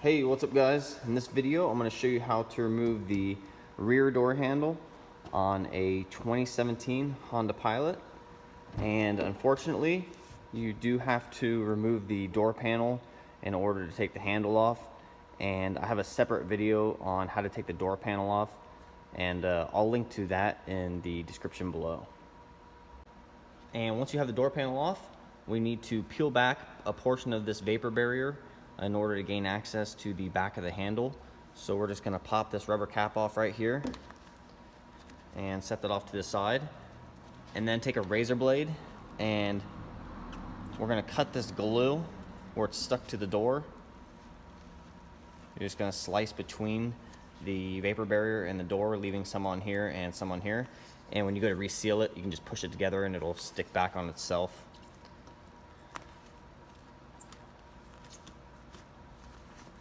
Hey, what's up guys? In this video I'm going to show you how to remove the rear door handle on a 2017 Honda Pilot. And unfortunately you do have to remove the door panel in order to take the handle off, and I have a separate video on how to take the door panel off, and I'll link to that in the description below. And once you have the door panel off, we need to peel back a portion of this vapor barrier in order to gain access to the back of the handle. So we're just going to pop this rubber cap off right here and set that off to the side, and then take a razor blade and we're going to cut this glue where it's stuck to the door. You're just going to slice between the vapor barrier and the door, leaving some on here and some on here, and when you go to reseal it, you can just push it together and it'll stick back on itself.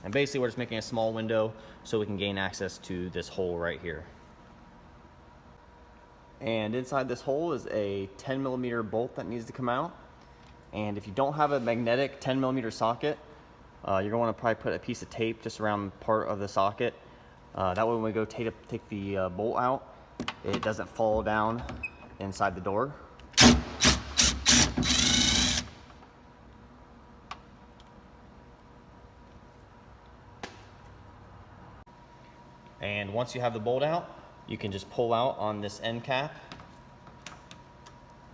And basically we're just making a small window so we can gain access to this hole right here. And inside this hole is a 10mm bolt that needs to come out. And if you don't have a magnetic 10mm socket, you're going to want to probably put a piece of tape just around part of the socket. That way when we go take the bolt out, it doesn't fall down inside the door. And once you have the bolt out, you can just pull out on this end cap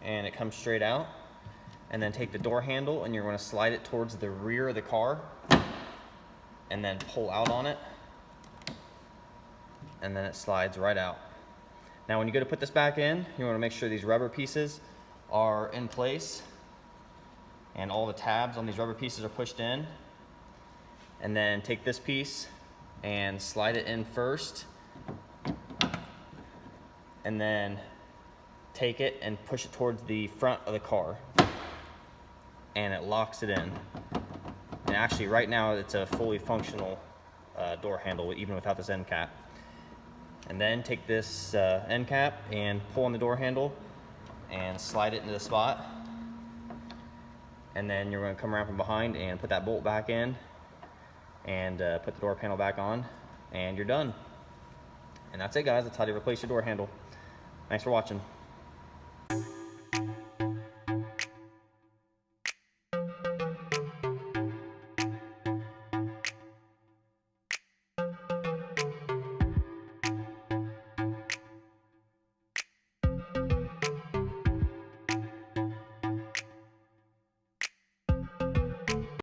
and it comes straight out. And then take the door handle and you're going to slide it towards the rear of the car and then pull out on it, and then it slides right out. Now when you go to put this back in, you want to make sure these rubber pieces are in place and all the tabs on these rubber pieces are pushed in. And then take this piece and slide it in first, and then take it and push it towards the front of the car, and it locks it in. And actually right now it's a fully functional door handle even without this end cap. And then take this end cap and pull on the door handle and slide it into the spot, and then you're going to come around from behind and put that bolt back in and put the door panel back on, and you're done. And that's it guys, that's how to replace your door handle. Thanks for watching.